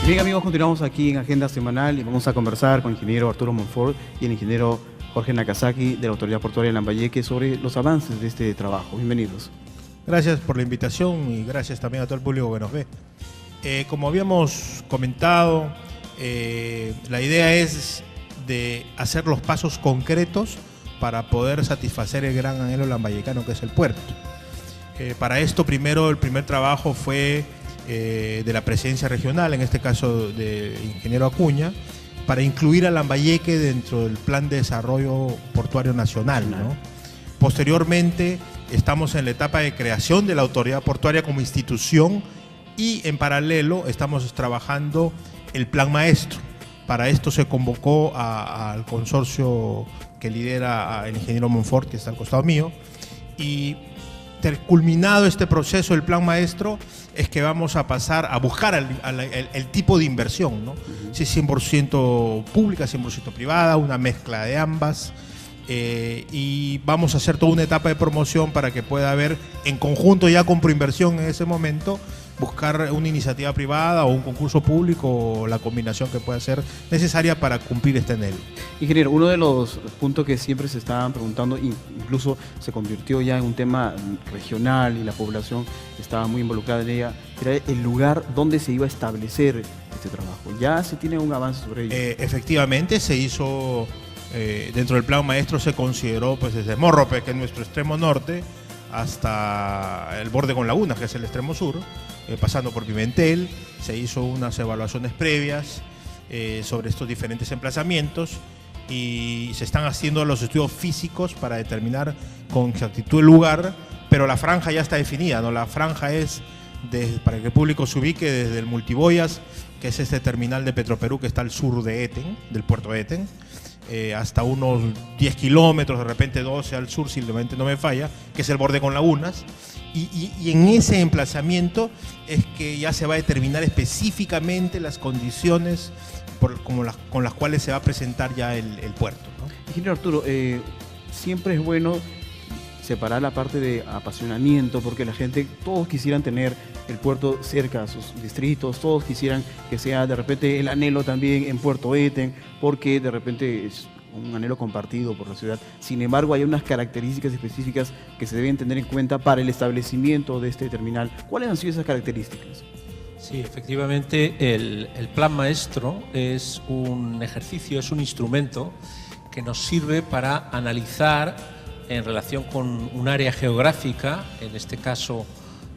Bien amigos, continuamos aquí en Agenda Semanal y vamos a conversar con el ingeniero Arturo Monfort y el ingeniero Jorge Nakazaki de la Autoridad Portuaria de Lambayeque sobre los avances de este trabajo. Bienvenidos. Gracias por la invitación y gracias también a todo el público que nos ve. Como habíamos comentado, la idea es de hacer los pasos concretos para poder satisfacer el gran anhelo lambayecano que es el puerto. Para esto el primer trabajo fue de la presidencia regional, en este caso del ingeniero Acuña, para incluir a Lambayeque dentro del Plan de Desarrollo Portuario Nacional, ¿no? Posteriormente estamos en la etapa de creación de la Autoridad Portuaria como institución y en paralelo estamos trabajando el Plan Maestro. Para esto se convocó al consorcio que lidera el ingeniero Monfort, que está al costado mío, y culminado este proceso del Plan Maestro es que vamos a pasar a buscar el tipo de inversión, ¿no? Si es 100% pública, 100% privada, una mezcla de ambas, y vamos a hacer toda una etapa de promoción para que pueda haber en conjunto ya con Proinversión en ese momento buscar una iniciativa privada o un concurso público o la combinación que pueda ser necesaria para cumplir este anhelo. Ingeniero, uno de los puntos que siempre se estaban preguntando, incluso se convirtió ya en un tema regional y la población estaba muy involucrada en ella, era el lugar donde se iba a establecer este trabajo. ¿Ya se tiene un avance sobre ello? Efectivamente, se hizo, dentro del Plan Maestro se consideró pues desde Morrope, que es nuestro extremo norte, hasta el borde con Lagunas, que es el extremo sur, pasando por Pimentel. Se hizo unas evaluaciones previas sobre estos diferentes emplazamientos y se están haciendo los estudios físicos para determinar con exactitud el lugar, pero la franja ya está definida, ¿no? La franja es, para que el público se ubique, desde el Multiboyas, que es este terminal de Petroperú que está al sur de Eten, del puerto de Eten, hasta unos 10 kilómetros, de repente 12 al sur, si no me falla, que es el borde con Lagunas. Y en ese emplazamiento es que ya se va a determinar específicamente las condiciones con las cuales se va a presentar ya el puerto, ¿no? Ingeniero Arturo, siempre es bueno separar la parte de apasionamiento, porque la gente, todos quisieran tener el puerto cerca a sus distritos, todos quisieran que sea de repente el anhelo también en Puerto Eten, porque de repente es un anhelo compartido por la ciudad. Sin embargo, hay unas características específicas que se deben tener en cuenta para el establecimiento de este terminal. ¿Cuáles han sido esas características? Sí, efectivamente, el Plan Maestro es un ejercicio, es un instrumento que nos sirve para analizar en relación con un área geográfica, en este caso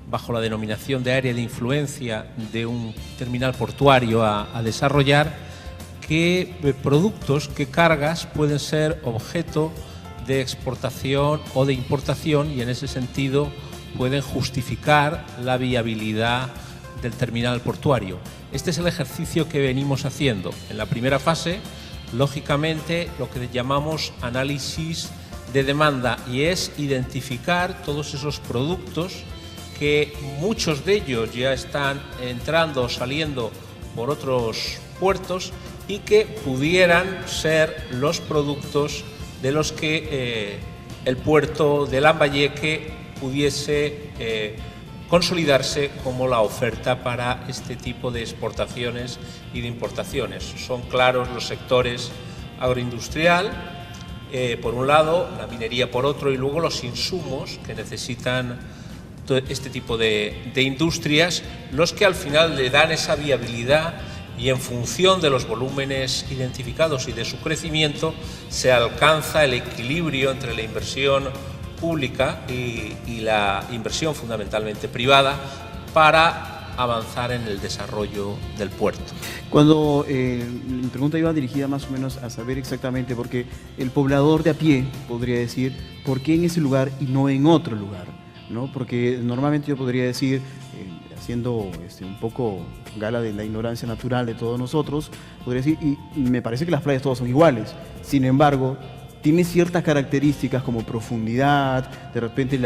bajo la denominación de área de influencia de un terminal portuario a desarrollar, qué productos, qué cargas pueden ser objeto de exportación o de importación y en ese sentido pueden justificar la viabilidad del terminal portuario. Este es el ejercicio que venimos haciendo. En la primera fase, lógicamente, lo que llamamos análisis de demanda, y es identificar todos esos productos que muchos de ellos ya están entrando o saliendo por otros puertos y que pudieran ser los productos de los que el puerto de Lambayeque pudiese consolidarse como la oferta para este tipo de exportaciones y de importaciones. Son claros los sectores agroindustrial, por un lado, la minería por otro, y luego los insumos que necesitan este tipo de industrias, los que al final le dan esa viabilidad, y en función de los volúmenes identificados y de su crecimiento se alcanza el equilibrio entre la inversión pública y la inversión fundamentalmente privada para avanzar en el desarrollo del puerto. Cuando mi pregunta iba dirigida más o menos a saber exactamente, porque el poblador de a pie podría decir, ¿por qué en ese lugar y no en otro lugar? ¿No? Porque normalmente yo podría decir, haciendo un poco gala de la ignorancia natural de todos nosotros, podría decir, y me parece que las playas todas son iguales. Sin embargo, tiene ciertas características como profundidad, de repente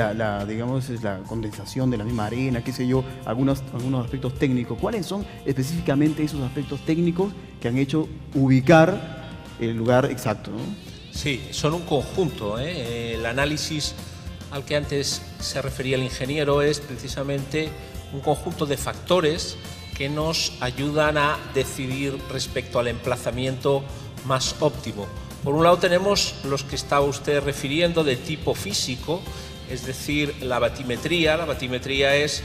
digamos, la condensación de la misma arena, qué sé yo, algunos aspectos técnicos. ¿Cuáles son específicamente esos aspectos técnicos que han hecho ubicar el lugar exacto, ¿no? Sí, son un conjunto, ¿eh? El análisis al que antes se refería el ingeniero es precisamente un conjunto de factores que nos ayudan a decidir respecto al emplazamiento más óptimo. Por un lado tenemos los que estaba usted refiriendo de tipo físico, es decir, la batimetría. La batimetría es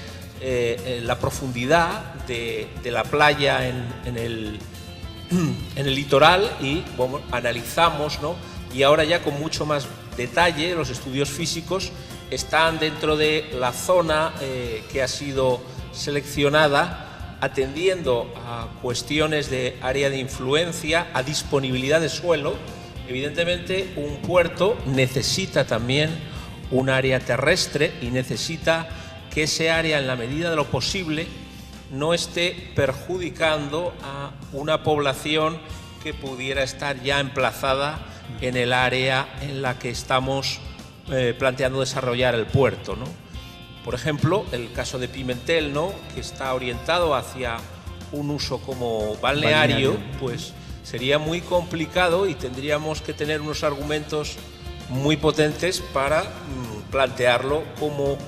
la profundidad de la playa en el litoral y bueno, analizamos, ¿no? Y ahora ya con mucho más detalle los estudios físicos están dentro de la zona que ha sido seleccionada atendiendo a cuestiones de área de influencia, a disponibilidad de suelo. Evidentemente, un puerto necesita también un área terrestre y necesita que ese área, en la medida de lo posible, no esté perjudicando a una población que pudiera estar ya emplazada en el área en la que estamos planteando desarrollar el puerto, ¿no? Por ejemplo, el caso de Pimentel, ¿no?, que está orientado hacia un uso como balneario, pues sería muy complicado y tendríamos que tener unos argumentos muy potentes para plantearlo como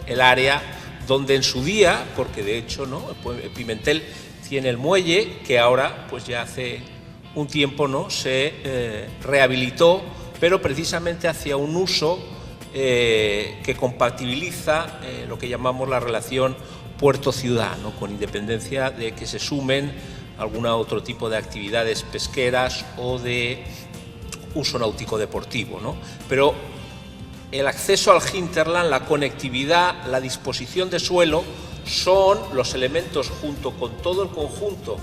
el área donde en su día, porque de hecho, ¿no?, Pimentel tiene el muelle que ahora, pues ya hace un tiempo, ¿no?, se rehabilitó, pero precisamente hacia un uso que compatibiliza lo que llamamos la relación puerto-ciudad, ¿no?, con independencia de que se sumen algún otro tipo de actividades pesqueras o de uso náutico deportivo, ¿no? Pero el acceso al hinterland, la conectividad, la disposición de suelo son los elementos, junto con todo el conjunto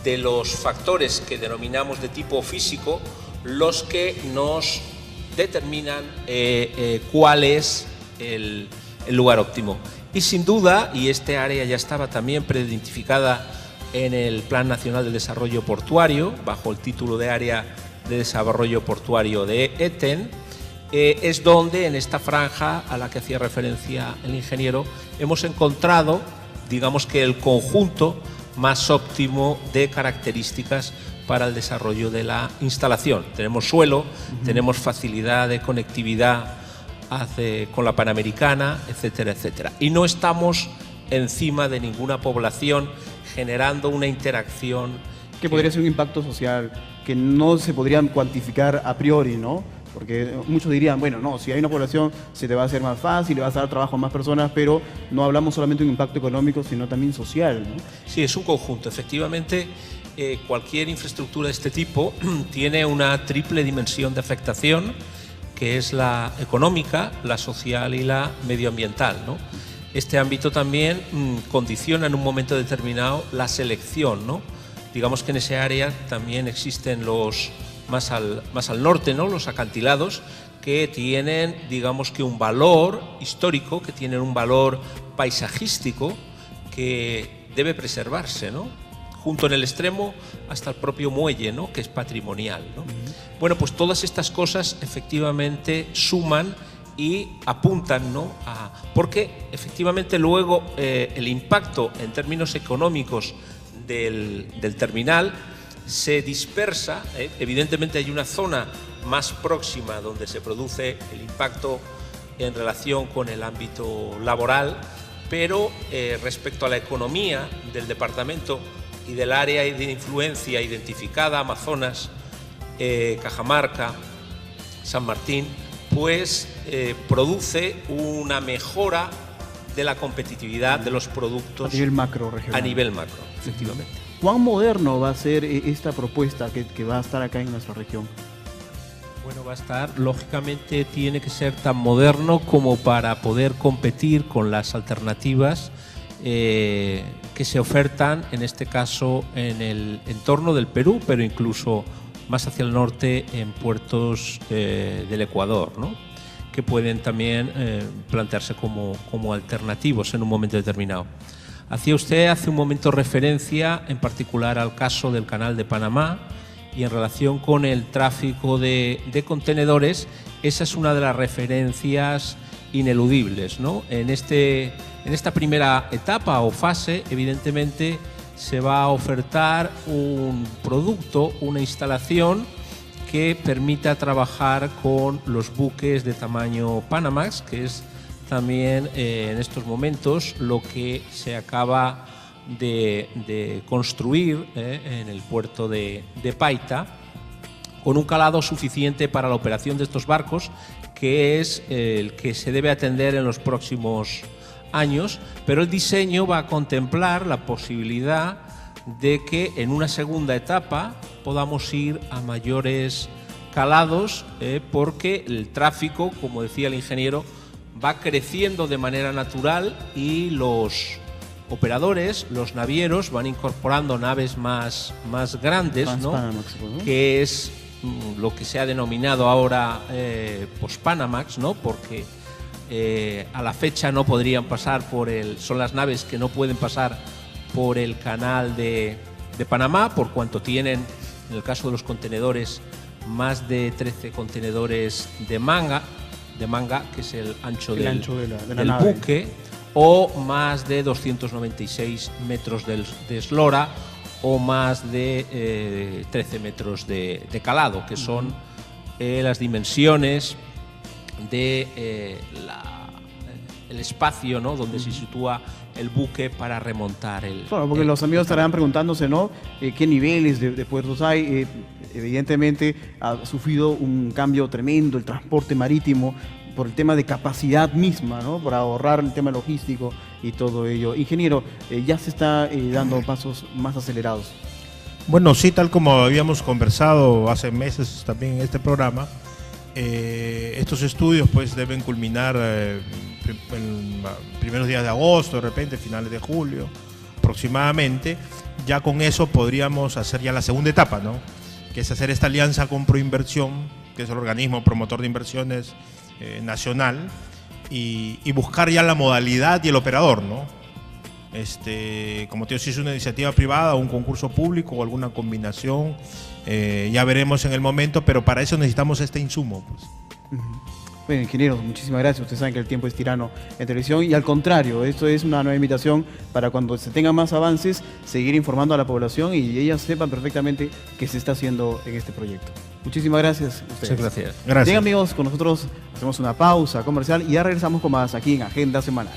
de los factores que denominamos de tipo físico, los que nos determinan cuál es el lugar óptimo. Y sin duda, y este área ya estaba también preidentificada en el Plan Nacional de Desarrollo Portuario, bajo el título de Área de Desarrollo Portuario de Eten, es donde en esta franja a la que hacía referencia el ingeniero hemos encontrado, digamos que el conjunto más óptimo de características para el desarrollo de la instalación. Tenemos suelo, tenemos facilidad de conectividad con la Panamericana, etcétera, etcétera. Y no estamos encima de ninguna población generando una interacción que podría ser un impacto social que no se podrían cuantificar a priori, ¿no? Porque muchos dirían, bueno, no, si hay una población se te va a hacer más fácil, le vas a dar trabajo a más personas, pero no hablamos solamente de un impacto económico, sino también social, ¿no? Sí, es un conjunto. Efectivamente, cualquier infraestructura de este tipo tiene una triple dimensión de afectación, que es la económica, la social y la medioambiental, ¿no? Este ámbito también condiciona en un momento determinado la selección, ¿no? Digamos que en ese área también existen los más al norte, ¿no?, los acantilados, que tienen, digamos que un valor histórico, que tienen un valor paisajístico que debe preservarse, ¿no?, junto en el extremo hasta el propio muelle, ¿no?, que es patrimonial, ¿no? Bueno, pues todas estas cosas efectivamente suman y apuntan, ¿no?, porque efectivamente luego el impacto en términos económicos del terminal se dispersa. Evidentemente hay una zona más próxima donde se produce el impacto en relación con el ámbito laboral, pero respecto a la economía del departamento y del área de influencia identificada, Amazonas, Cajamarca, San Martín, pues produce una mejora de la competitividad de los productos a nivel macro regional. A nivel macro, efectivamente. ¿Cuán moderno va a ser esta propuesta que va a estar acá en nuestra región? Bueno, va a estar, lógicamente tiene que ser tan moderno como para poder competir con las alternativas que se ofertan, en este caso en el entorno del Perú, pero incluso más hacia el norte en puertos del Ecuador, ¿no?, que pueden también plantearse como alternativos en un momento determinado. Hacía usted hace un momento referencia en particular al caso del Canal de Panamá, y en relación con el tráfico de contenedores, esa es una de las referencias ineludibles, ¿no? En esta primera etapa o fase, evidentemente, se va a ofertar un producto, una instalación que permita trabajar con los buques de tamaño Panamax, que es también en estos momentos lo que se acaba de construir en el puerto de Paita, con un calado suficiente para la operación de estos barcos, que es el que se debe atender en los próximos años, pero el diseño va a contemplar la posibilidad de que en una segunda etapa podamos ir a mayores calados, porque el tráfico, como decía el ingeniero, va creciendo de manera natural y los operadores, los navieros, van incorporando naves más grandes, ¿no? Panamax, ¿no? Que es lo que se ha denominado ahora Post-Panamax, ¿no? Porque a la fecha no podrían pasar son las naves que no pueden pasar por el canal de Panamá, por cuanto tienen, en el caso de los contenedores, más de 13 contenedores de manga, que es el ancho del buque, o más de 296 metros de eslora, o más de 13 metros de calado, que son las dimensiones de el espacio, ¿no?, donde se sitúa el buque para remontar el... Claro, porque los amigos estarán preguntándose, ¿no?, qué niveles de puertos hay. Evidentemente ha sufrido un cambio tremendo el transporte marítimo por el tema de capacidad misma, ¿no?, para ahorrar el tema logístico y todo ello. Ingeniero, ya se está dando pasos más acelerados. Bueno, sí, tal como habíamos conversado hace meses también en este programa, estos estudios pues deben culminar en primeros días de agosto, de repente, finales de julio aproximadamente. Ya con eso podríamos hacer ya la segunda etapa, ¿no?, que es hacer esta alianza con Proinversión, que es el organismo promotor de inversiones nacional, y buscar ya la modalidad y el operador, ¿no? Como te digo, si es una iniciativa privada o un concurso público o alguna combinación, ya veremos en el momento, pero para eso necesitamos este insumo, pues. Bueno, ingeniero, muchísimas gracias. Ustedes saben que el tiempo es tirano en televisión, y al contrario, esto es una nueva invitación para cuando se tengan más avances, seguir informando a la población y ellas sepan perfectamente qué se está haciendo en este proyecto. Muchísimas gracias a ustedes. Muchas gracias. Bien, amigos, con nosotros hacemos una pausa comercial y ya regresamos con más aquí en Agenda Semanal.